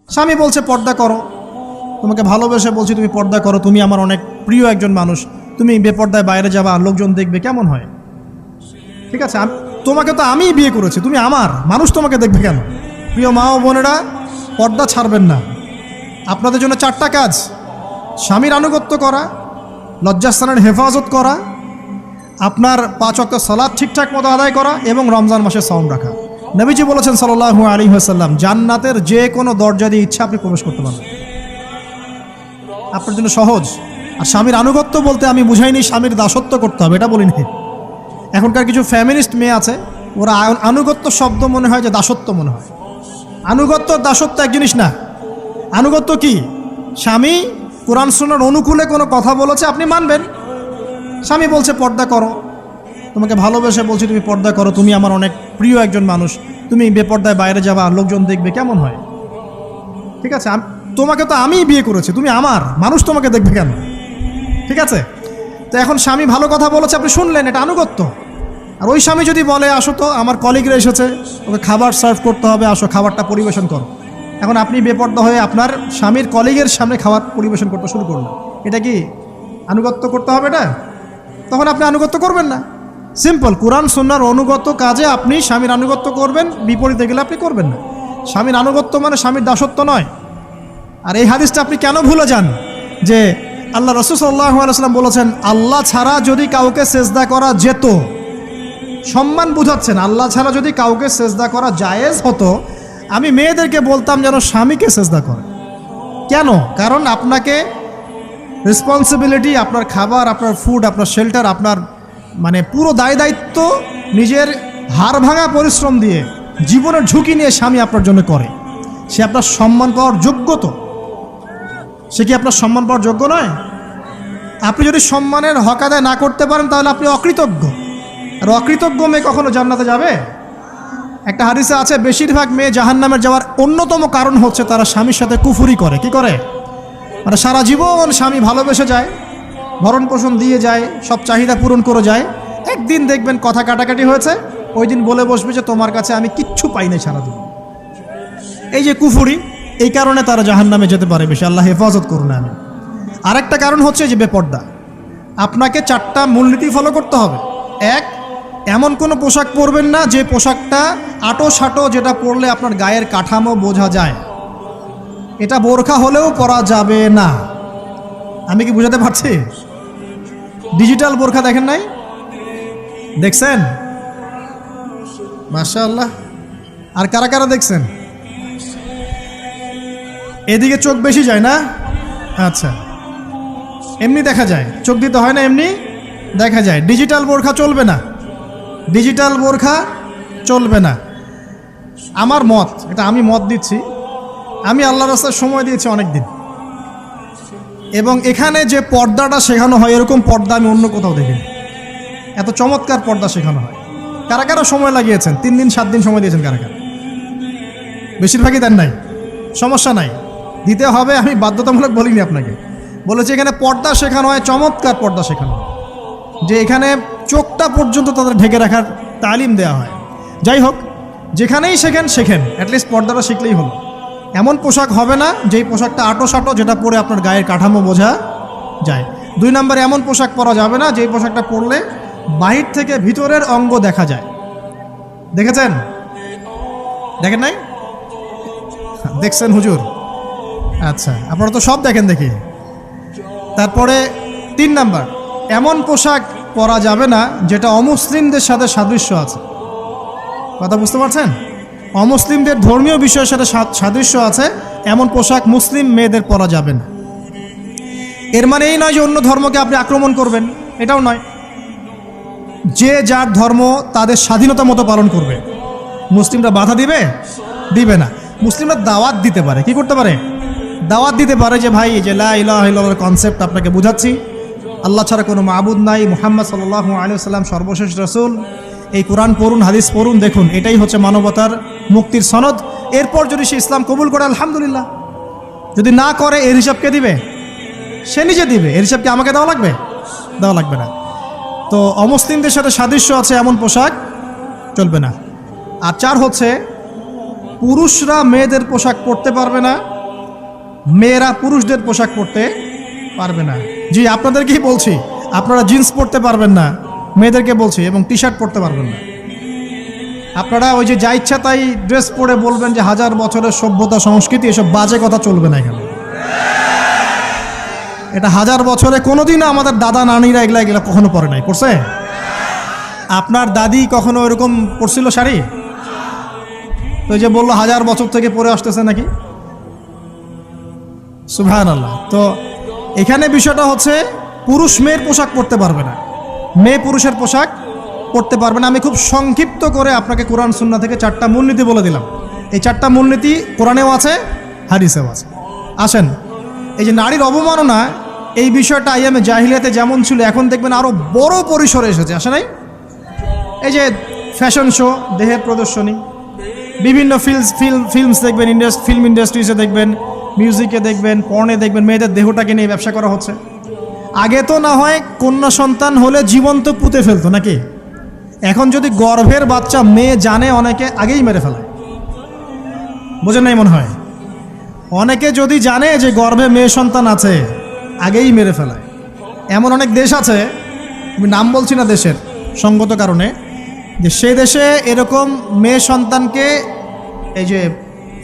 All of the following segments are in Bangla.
স্বামী বলছে পর্দা করো, তোমাকে ভালোবেসে বলছি তুমি পর্দা করো, তুমি আমার অনেক প্রিয় একজন মানুষ, তুমি বেপর্দায় বাইরে যাবা, লোকজন দেখবে, কেমন হয়? ঠিক আছে, তোমাকে তো আমিই বিয়ে করেছি, তুমি আমার মানুষ, তোমাকে দেখবে কেন? প্রিয় মা ও বোনেরা, পর্দা ছাড়বেন না। আপনাদের জন্য 4টা কাজ: স্বামীর আনুগত্য করা, লজ্জাস্থানের হেফাজত করা, আপনার 5 ওয়াক্ত সালাত ঠিকঠাক মতো আদায় করা এবং রমজান মাসে সাওম রাখা। নবীজি বলেছেন সাল্লাল্লাহু আলাইহি ওয়াসাল্লাম, জান্নাতের যে কোনো দরজা দিয়ে ইচ্ছা আপনি প্রবেশ করতে পারবেন। আপনার জন্য সহজ। আর স্বামীর আনুগত্য বলতে আমি বুঝাইনি স্বামীর দাসত্ব করতে হবে, এটা বলিনি। এখনকার কিছু ফ্যামিলিস্ট মেয়ে আছে, ওরা আনুগত্য শব্দ মনে হয় যে দাসত্ব মনে হয়। আনুগত্য দাসত্ব এক জিনিস না। আনুগত্য কি? স্বামী কোরআন সুন্নাহর অনুকূলে কোনো কথা বলেছে, আপনি মানবেন। স্বামী বলছে পর্দা করো, তোমাকে ভালোবেসে বলছি তুমি পর্দা করো, তুমি আমার অনেক প্রিয় একজন মানুষ, তুমি বেপর্দায় বাইরে যাবা, লোকজন দেখবে, কেমন হয়? ঠিক আছে, তোমাকে তো আমিই বিয়ে করেছি, তুমি আমার মানুষ, তোমাকে দেখবে কেন? ঠিক আছে, তো এখন স্বামী ভালো কথা বলেছে, আপনি শুনলেন, এটা আনুগত্য। আর ওই স্বামী যদি বলে আসো তো আমার কলিগরা এসেছে, ওকে খাবার সার্ভ করতে হবে, আসো খাবারটা পরিবেশন করো, এখন আপনি বেপর্দা হয়ে আপনার স্বামীর কলিগের সামনে খাবার পরিবেশন করতে শুরু করলেন, এটা কি আনুগত্য করতে হবে? এটা তখন আপনি আনুগত্য করবেন না। সিম্পল, কোরআন সুন্নাহর অনুগত কাজে আপনি স্বামীর আনুগত্য করবেন, বিপরীতে গেলে আপনি করবেন না। স্বামীর আনুগত্য মানে স্বামীর দাসত্ব নয়। আর এই হাদিসটা আপনি কেন ভুলে যান যে আল্লাহ রাসূল সাল্লাল্লাহু আলাইহি ওয়াসাল্লাম বলেছেন, আল্লাহ ছাড়া যদি কাউকে সেজদা করা যেত, সম্মান বুঝাচ্ছেন, আল্লাহ ছাড়া যদি কাউকে সেজদা করা জায়েজ হতো, আমি মেয়েদেরকে বলতাম যেন স্বামীকে সেজদা করে। কেন? কারণ আপনাকে রেসপন্সিবিলিটি, আপনার খাবার, আপনার ফুড, আপনার শেল্টার, আপনার মানে পুরো দায় দায়িত্ব নিজের হাড় ভাঙা পরিশ্রম দিয়ে, জীবনের ঝুঁকি নিয়ে স্বামী আপনার জন্য করে। সে আপনার সম্মান পাওয়ার যোগ্য তো? সে কি আপনার সম্মান পাওয়ার যোগ্য নয়? আপনি যদি সম্মানের হক আদায় না করতে পারেন তাহলে আপনি অকৃতজ্ঞ। আর অকৃতজ্ঞ মেয়ে কখনো জান্নাতে যাবে? একটা হাদিসে আছে, বেশিরভাগ মেয়ে জাহান্নামের যাওয়ার অন্যতম কারণ হচ্ছে তারা স্বামীর সাথে কুফরি করে। কি করে? মানে সারা জীবন স্বামী ভালোবেসে যায়, ভরণ পোষণ দিয়ে যায়, সব চাহিদা পূরণ করে যায়, একদিন দেখবেন কথা কাটাকাটি হয়েছে, ওই দিন বলে বসবে যে তোমার কাছে আমি কিচ্ছু পাই নাই সারাদিন। এই যে কুফরি, এই কারণে তারা জাহান্নামে যেতে পারে বেশি। আল্লাহ হেফাজত করুন। আমি আরেকটা কারণ হচ্ছে যে বেপর্দা। আপনাকে 4টা মূলনীতি ফলো করতে হবে। 1, এমন কোনো পোশাক পরবেন না যে পোশাকটা আটো সাটো, যেটা পরলে আপনার গায়ের কাঠামো বোঝা যায়। এটা বোরখা হলেও পরা যাবে না। আমি কি বুঝাতে পারছি? ডিজিটাল বোরখা দেখেন নাই? দেখছেন? মাশাআল্লাহ। আর কারা কারা দেখছেন? এদিকে চোখ বেশি যায় না? আচ্ছা, এমনি দেখা যায়, চোখ দিতে হয় না, এমনি দেখা যায়। ডিজিটাল বোরখা চলবে না, ডিজিটাল বোরখা চলবে না। আমার মত, এটা আমি মত দিচ্ছি, আমি আল্লাহর রাস্তায় সময় দিয়েছি অনেক দিন, এবং এখানে যে পর্দাটা শেখানো হয় এরকম পর্দা আমি অন্য কোথাও দেখিনি। এত চমৎকার পর্দা শেখানো হয়। কারা কারা সময় লাগিয়েছেন? 3 দিন 7 দিন সময় দিয়েছেন কারা কারা? বেশিরভাগই দেন নাই। সমস্যা নাই, দিতে হবে, আমি বাধ্যতামূলক বলিনি আপনাকে। বলেছি এখানে পর্দা শেখানো হয়, চমৎকার পর্দা শেখানো হয়, যে এখানে চোখটা পর্যন্ত তাদের ঢেকে রাখার তালিম দেওয়া হয়। যাই হোক, যেখানেই শেখেন অ্যাটলিস্ট পর্দাটা শিখলেই হলো। এমন পোশাক হবে না যেই পোশাকটা আটো সাটো, যেটা পরে আপনার গায়ের কাঠামো বোঝা যায়। 2 নম্বরে এমন পোশাক পরা যাবে না যেই পোশাকটা পরলে বাহির থেকে ভিতরের অঙ্গ দেখা যায়। দেখেছেন? দেখেন নাই? দেখছেন হুজুর? আচ্ছা, আপনারা তো সব দেখেন দেখি। তারপরে 3 নাম্বার, এমন পোশাক পরা যাবে না যেটা অমুসলিমদের সাথে সাদৃশ্য আছে। কথা বুঝতে পারছেন? অমুসলিমদের ধর্মীয় বিষয়ের সাথে সাদৃশ্য আছে এমন পোশাক মুসলিম মেয়েদের পরা যাবে না। এর মানে এই নয় যে অন্য ধর্মকে আপনি আক্রমণ করবেন, এটাও নয়। যে যার ধর্ম তাদের স্বাধীনতা মতো পালন করবে। মুসলিমরা বাধা দিবে? দিবে না। মুসলিমরা দাওয়াত দিতে পারে। কি করতে পারে? দাওয়াত দিতে পারে যে ভাই, যে লা ইলাহা ইল্লাল্লাহর কনসেপ্ট আপনাকে বুঝাচ্ছি, আল্লাহ ছাড়া কোনো মাবুদ নাই, মুহাম্মদ সাল্লাল্লাহু আলাইহি ওয়াসাল্লাম সর্বশেষ রাসূল, এই কোরআন পড়ুন, হাদিস পড়ুন, দেখুন এটাই হচ্ছে মানবতার মুক্তির সনদ। এরপর যদি সে ইসলাম কবুল করে আলহামদুলিল্লাহ, যদি না করে এর হিসাব কে দিবে? সে নিজে দিবে। এর হিসাব কি আমাকে দেওয়া লাগবে? দেওয়া লাগবে না। তো অমুসলিমদের সাথে সাদৃশ্য আছে এমন পোশাক চলবে না। আর 4 হচ্ছে, পুরুষরা মেয়েদের পোশাক পরতে পারবে না মেয়েরা পুরুষদের পোশাক পরতে পারবে না। জি, আপনাদেরকেই বলছি, আপনারা জিন্স পরতে পারবেন না, মেয়েদেরকে বলছি, এবং টি শার্ট পরতে পারবেন না। আপনারা ওই যে যা ইচ্ছা তাই ড্রেস পরে বলবেন যে হাজার বছরের সভ্যতা সংস্কৃতি, এসব বাজে কথা চলবে না এখানে। এটা হাজার বছরে কোনোদিনও আমাদের দাদা নানিরা এগুলা কখনো পরে নাই। পড়ছে? আপনার দাদি কখনো এরকম পরছিল শাড়ি? তো যে বললো হাজার বছর থেকে পরে আসতেছে নাকি। সুবহানাল্লাহ। তো এখানে বিষয়টা হচ্ছে পুরুষ মেয়ের পোশাক পরতে পারবে না, মেয়ে পুরুষের পোশাক পরতে পারবে না। আমি খুব সংক্ষিপ্ত করে আপনাকে কোরআন সুন্নাহ থেকে 4টা মূলনীতি বলে দিলাম। এই 4টা মূলনীতি কোরআনেও আছে, হাদিসেও আছে। আসেন, এই যে নারীর অবমাননা, এই বিষয়টা আইয়ামে জাহিলিয়াতে যেমন ছিল, এখন দেখবেন আরও বড় পরিসরে এসেছে। আসে নাই? এই যে ফ্যাশন শো, দেহের প্রদর্শনী, বিভিন্ন ফিল্মস দেখবেন, ফিল্ম ইন্ডাস্ট্রিজে দেখবেন, মিউজিকে দেখবেন, পর্নে দেখবেন, মেয়েদের দেহটাকে নিয়ে ব্যবসা করা হচ্ছে। আগে তো না হয় কন্যা সন্তান হলে জীবন্ত পুঁতে ফেলতো নাকি, এখন যদি গর্ভের বাচ্চা মেয়ে জানে, অনেকে আগেই মেরে ফেলে। বোঝেন নাই মনে হয়? অনেকে যদি জানে যে গর্ভে মেয়ে সন্তান আছে, আগেই মেরে ফেলায়। এমন অনেক দেশ আছে, আমি নাম বলছি না দেশের সঙ্গত কারণে, যে সেই দেশে এরকম মেয়ে সন্তানকে এই যে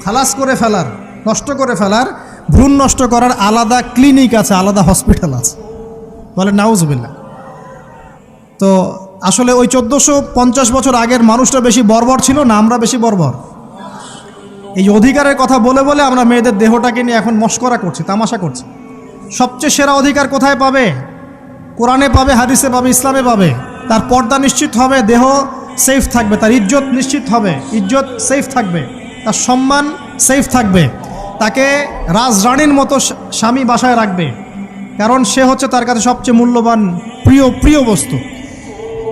খালাস করে ফেলার, নষ্ট করে ফেলার, ভ্রূণ নষ্ট করার আলাদা ক্লিনিক আছে, আলাদা হসপিটাল আছে। বলে নাউজুবিল্লাহ। তো আসলে ওই 1450 বছর আগের মানুষটা বেশি বর্বর ছিল না আমরা বেশি বর্বর? এই অধিকারের কথা বলে বলে আমরা মেয়েদের দেহটাকে নিয়ে এখন মস্করা করছি, তামাশা করছি। সবচেয়ে সেরা অধিকার কোথায় পাবে? কোরআনে পাবে, হাদিসে পাবে, ইসলামে পাবে। তার পর্দা নিশ্চিত হবে, দেহ সেফ থাকবে, তার ইজ্জত নিশ্চিত হবে, ইজ্জত সেফ থাকবে, তার সম্মান সেফ থাকবে, তাকে রাজরানীর মতো স্বামী বাসায় রাখবে, কারণ সে হচ্ছে তার কাছে সবচেয়ে মূল্যবান প্রিয় বস্তু।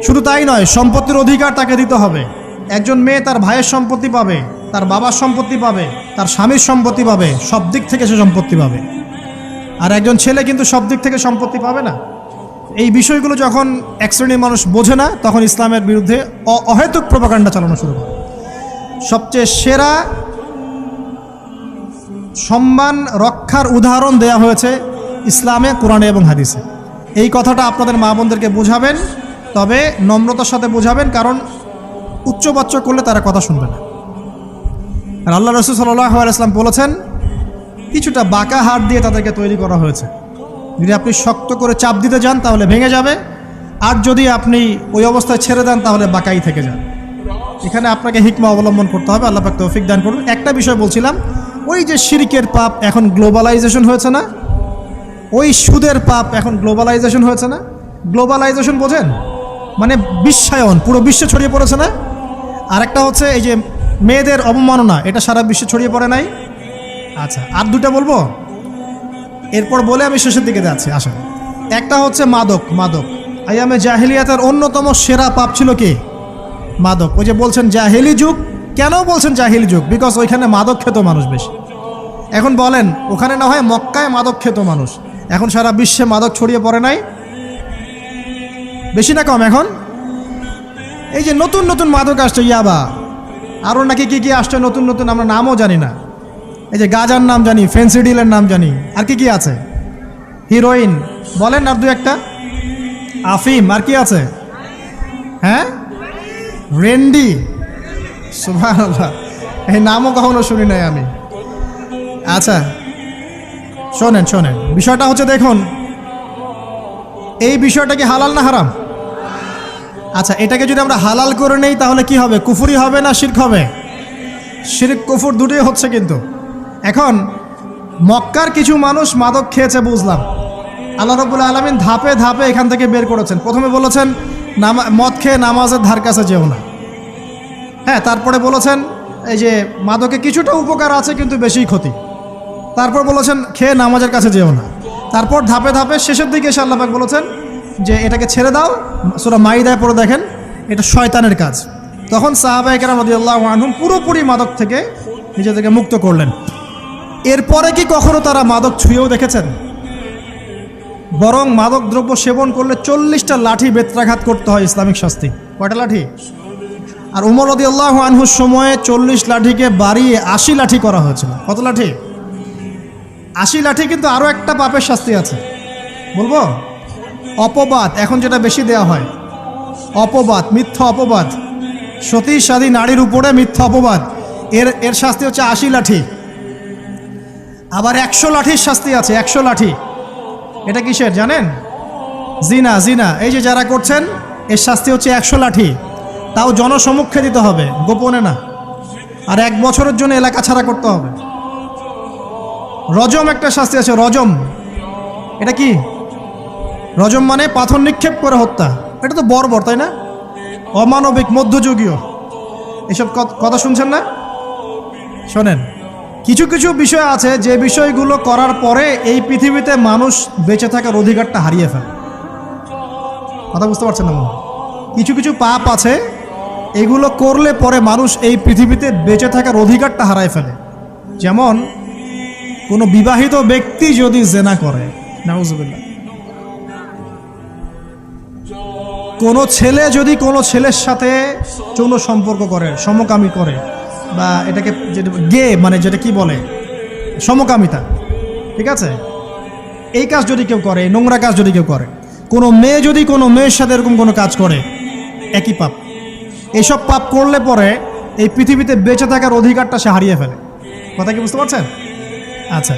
শুধু তাই নয়, সম্পত্তির অধিকার তাকে দিতে হবে। একজন মেয়ে তার ভাইয়ের সম্পত্তি পাবে, তার বাবার সম্পত্তি পাবে, তার স্বামীর সম্পত্তি পাবে, সব দিক থেকে সে সম্পত্তি পাবে। আর একজন ছেলে কিন্তু সব দিক থেকে সম্পত্তি পাবে না। এই বিষয়গুলো যখন এক শ্রেণীর মানুষ বোঝে না, তখন ইসলামের বিরুদ্ধে অহেতুক প্রপাগান্ডা চালানো শুরু করে। সবচেয়ে সেরা সম্মান রক্ষার উদাহরণ দেয়া হয়েছে ইসলামে, কোরআনে এবং হাদিসে। এই কথাটা আপনাদের মা বোনদেরকে বোঝাবেন, তবে নম্রতার সাথে বোঝাবেন, কারণ উচ্চবাচ্য করলে তারা কথা শুনবে না। আর আল্লাহ রাসূল সাল্লাল্লাহু আলাইহি ওয়াসাল্লাম বলেছেন, কিছুটা বাঁকা হাড় দিয়ে তাদেরকে তৈরি করা হয়েছে। যদি আপনি শক্ত করে চাপ দিতে যান তাহলে ভেঙে যাবে, আর যদি আপনি ওই অবস্থায় ছেড়ে দেন তাহলে বাঁকাই থেকে যান। এখানে আপনাকে হিকমা অবলম্বন করতে হবে। আল্লাহ পাক তৌফিক দান করুন। একটা বিষয় বলছিলাম, ওই যে শিরকের পাপ এখন গ্লোবালাইজেশন হয়েছে না, ওই সুদের পাপ এখন গ্লোবালাইজেশন হয়েছে না। গ্লোবালাইজেশন বোঝেন? মানে বিশ্বায়ন, পুরো বিশ্বে ছড়িয়ে পড়েছে না। আর একটা হচ্ছে এই যে মেয়েদের অবমাননা, এটা সারা বিশ্বে ছড়িয়ে পড়ে নাই? আচ্ছা, আর দুটা বলবো, এরপর বলে আমি শেষের দিকে যাচ্ছি। আসেন, একটা হচ্ছে মাদক। আইয়ামে জাহিলিয়াতের অন্যতম সেরা পাপ ছিল কি? মাদক। ওই যে বলছেন জাহিলি যুগ, কেন বলছেন জাহিলি যুগ? বিকজ ওইখানে মাদক খেত মানুষ বেশি। এখন বলেন, ওখানে না হয় মক্কায় মাদক খেত মানুষ, এখন সারা বিশ্বে মাদক ছড়িয়ে পড়ে নাই? বেশি না কম? এখন এই যে নতুন নতুন মাদক আসছে, ইয়াবা, আরও নাকি কি আসছে নতুন নতুন, আমরা নামও জানি না। এই যে গাজার নাম জানি, ফেন্সিডিলের নাম জানি, আর কি আছে, হিরোইন বলেন, আর দু একটা, আফিম, আর কি আছে? হ্যাঁ, রেন্ডি, সুবহানাল্লাহ, এই নামও কখনো শুনি নাই আমি। আচ্ছা শোনেন, বিষয়টা হচ্ছে, দেখুন, এই বিষয়টা কি হালাল না হারাম? আচ্ছা, এটাকে যদি আমরা হালাল করে নেই তাহলে কি হবে? কুফরি হবে না শিরক হবে? শিরক কুফর দুটোই হচ্ছে। কিন্তু এখন মক্কার কিছু মানুষ মাদক খেয়েছে বুঝলাম, আল্লাহ রাব্বুল আলামিন ধাপে ধাপে এখান থেকে বের করেছেন। প্রথমে বলেছেন মদ খেয়ে নামাজের ধার কাছে যেও না। হ্যাঁ, তারপরে বলেছেন এই যে মাদকে কিছুটা উপকার আছে কিন্তু বেশি ক্ষতি। তারপর বলেছেন খেয়ে নামাজের কাছে যেও না। তারপর ধাপে ধাপে শেষের দিকে এসে আল্লাহ পাক বলেছেন যে এটাকে ছেড়ে দাও। সূরা মাইদায় পড়ে দেখেন, এটা শয়তানের কাজ। তখন সাহাবায়ে কেরাম রাদিয়াল্লাহু আনহুম পুরোপুরি মাদক থেকে নিজেদেরকে মুক্ত করলেন। এরপরে কি কখনো তারা মাদক ছুঁয়েও দেখেছেন? বরং মাদক দ্রব্য সেবন করলে 40টা লাঠি বেত্রাঘাত করতে হয়, ইসলামিক শাস্তি। কয়টা লাঠি? আর উমর রাদিয়াল্লাহু আনহুর সময়ে 40 লাঠিকে বাড়িয়ে 80 লাঠি করা হয়েছিল। কত লাঠি? 80 লাঠি কিন্তু আরও একটা পাপের শাস্তি আছে, বলবো? অপবাদ, এখন যেটা বেশি দেওয়া হয়, অপবাদ, মিথ্যা অপবাদ, সতী সাধী নারীর উপরে মিথ্যা অপবাদ, এর শাস্তি হচ্ছে 80 লাঠি। আবার 100 লাঠির শাস্তি আছে, 100 লাঠি। এটা কিসের জানেন? জিনা, জিনা। এই যে যারা করছেন, এর শাস্তি হচ্ছে 100 লাঠি, তাও জনসমক্ষে দিতে হবে, গোপনে না। আর 1 বছরের জন্য এলাকা ছাড়া করতে হবে। রজম একটা শাস্তি আছে, রজম। এটা কি? রজম মানে পাথর নিক্ষেপ করে হত্যা। এটা তো বর্বর, তাই না? অমানবিক, মধ্যযুগীয়। এসব কথা শুনছেন না? শোনেন, কিছু কিছু বিষয় আছে যে বিষয়গুলো করার পরে এই পৃথিবীতে মানুষ বেঁচে থাকার অধিকারটা হারিয়ে ফেলে। কথা বুঝতে পারছেন না? কিছু কিছু পাপ আছে, এগুলো করলে পরে মানুষ এই পৃথিবীতে বেঁচে থাকার অধিকারটা হারায় ফেলে। যেমন কোনো বিবাহিত ব্যক্তি যদি জেনা করে, নাউজুবিল্লাহ, কোনো ছেলে যদি কোনো ছেলের সাথে যৌন সম্পর্ক করে, সমকামী করে, বা এটাকে যেটা গে মানে যেটা কি বলে, সমকামিতা, ঠিক আছে, এই কাজ যদি কেউ করে, নোংরা কাজ যদি কেউ করে, কোনো মেয়ে যদি কোনো মেয়ের সাথে এরকম কোনো কাজ করে, একই পাপ। এইসব পাপ করলে পরে এই পৃথিবীতে বেঁচে থাকার অধিকারটা সে হারিয়ে ফেলে। কথা কি বুঝতে পারছেন? আচ্ছা,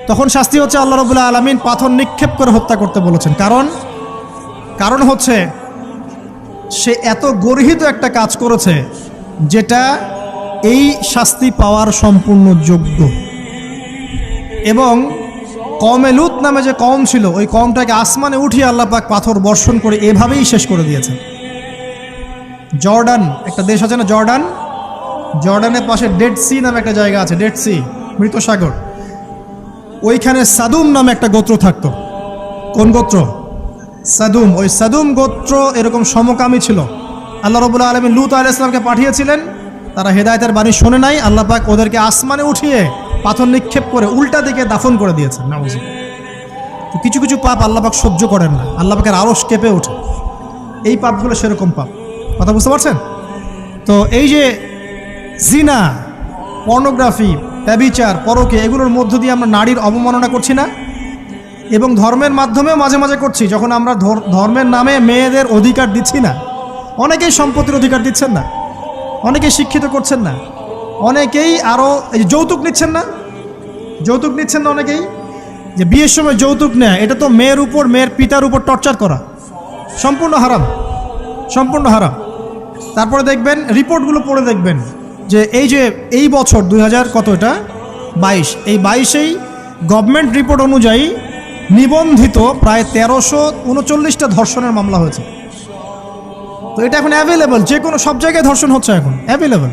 তখন শাস্তি হচ্ছে আল্লাহ রাব্বুল আলামিন পাথর নিক্ষেপ করে হত্যা করতে বলেছেন। কারণ হচ্ছে সে এত গর্হিত একটা কাজ করেছে যেটা এই শাস্তি পাওয়ার সম্পূর্ণ যোগ্য। এবং কওমে লূত নামে যে কওম ছিল, ওই কওমটাকে আসমানে উঠিয়ে আল্লাহ পাক পাথর বর্ষণ করে এভাবেই শেষ করে দিয়েছে। জর্ডান, একটা দেশ আছে না জর্ডান, জর্ডানের পাশে ডেড সি নামে একটা জায়গা আছে, ডেড সি, মৃত সাগর। ওইখানে সাদুম নামে একটা গোত্র থাকতো। কোন গোত্র? সাদুম। ওই সাদুম গোত্র এরকম সমকামী ছিল। আল্লাহ রাব্বুল আলামিন লূত আলাইহিস সালামকে পাঠিয়েছিলেন, তারা হেদায়েতের বাণী শোনে নাই। আল্লাহ পাক ওদেরকে আসমানে উঠিয়ে পাথর নিক্ষেপ করে উল্টা দিকে দাফন করে দিয়েছেন। নাউজুবিল্লাহ। তো কিছু কিছু পাপ আল্লাহ পাক সহ্য করেন না, আল্লাহ পাকের আরশ কেঁপে ওঠে। এই পাপগুলো সেরকম পাপ। কথা বুঝতে পারছেন? তো এই যে জিনা, পর্নোগ্রাফি, ব্যভিচার, পরকে, এগুলোর মধ্য দিয়ে আমরা নারীর অবমাননা করছি না? এবং ধর্মের মাধ্যমেও মাঝে মাঝে করছি, যখন আমরা ধর্মের নামে মেয়েদের অধিকার দিচ্ছি না। অনেকেই সম্পত্তির অধিকার দিচ্ছেন না, অনেকেই শিক্ষিত করছেন না, অনেকেই আরও এই যৌতুক নিচ্ছেন না, যৌতুক নিচ্ছেন না অনেকেই। যে বিয়ের সময় যৌতুক নেয়, এটা তো মেয়ের উপর, মেয়ের পিতার উপর টর্চার করা, সম্পূর্ণ হারাম, সম্পূর্ণ হারাম। তারপরে দেখবেন, রিপোর্টগুলো পড়ে দেখবেন যে এই বছর 2000 কত, এটা 22, এই 22-এই গভর্নমেন্ট রিপোর্ট অনুযায়ী নিবন্ধিত প্রায় 1339টা ধর্ষণের মামলা হয়েছে। তো এটা এখন অ্যাভেলেবল, যে কোনো সব জায়গায় ধর্ষণ হচ্ছে, এখন অ্যাভেলেবল।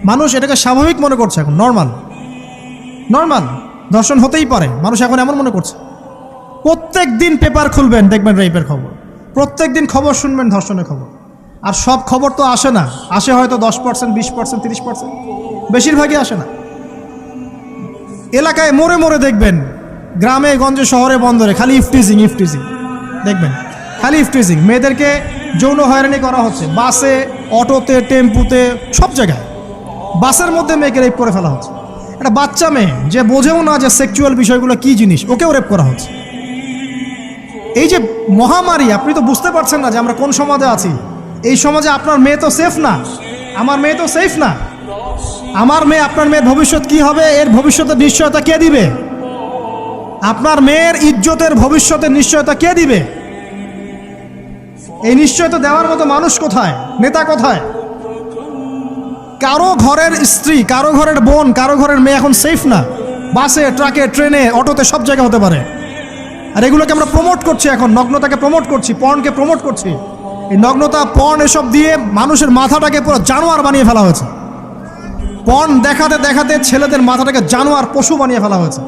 মানুষ এটাকে স্বাভাবিক মনে করছে, এখন নর্মাল ধর্ষণ হতেই পারে, মানুষ এখন এমন মনে করছে। প্রত্যেক দিন পেপার খুলবেন, দেখবেন রেপের খবর, প্রত্যেক দিন খবর শুনবেন ধর্ষণের খবর। আর সব খবর তো আসে না, আসে হয়তো 10%, 20%, 30%, বেশিরভাগই আসে না। এলাকায় মোড়ে মোড়ে দেখবেন, গ্রামে গঞ্জে শহরে বন্দরে খালি ইফটিজিং দেখবেন, খালি ইফটিজিং। মেয়েদেরকে যৌন হয়রানি করা হচ্ছে, বাসে, অটোতে, টেম্পুতে, সব জায়গায়। বাসের মধ্যে মেয়েকে রেপ করে ফেলা হচ্ছে। একটা বাচ্চা মেয়ে যে বোঝেও না যে সেক্সুয়াল বিষয়গুলো কি জিনিস, ওকেও রেপ করা হচ্ছে। এই যে মহামারী, আপনি তো বুঝতে পারছেন না যে আমরা কোন সমাজে আছি। এই সমাজে আপনার মেয়ে তো সেফ না, আমার মেয়ে তো সেফ না। আমার মেয়ে, আপনার মেয়ের ভবিষ্যৎ কি হবে, এর ভবিষ্যতের নিশ্চয়তা কে দিবে? আপনার মেয়ের ইজ্জতের ভবিষ্যতের নিশ্চয়তা কে দিবে? এই নিশ্চয়তা দেওয়ার মতো মানুষ কোথায়, নেতা কোথায়? কারো ঘরের স্ত্রী, কারো ঘরের বোন, কারো ঘরের মেয়ে এখন সেফ না। বাসে, ট্রাকে, ট্রেনে, অটোতে, সব জায়গায় হতে পারে। আর এগুলোকে আমরা প্রমোট করছি, এখন নগ্নতাকে প্রমোট করছি, পর্নকে প্রমোট করছি। এই নগ্নতা, পর্ন, এসব দিয়ে মানুষের মাথাটাকে পুরো জানোয়ার বানিয়ে ফেলা হয়েছে। পর্ন দেখাতে দেখাতে ছেলেদের মাথাটাকে জানোয়ার, পশু বানিয়ে ফেলা হয়েছে।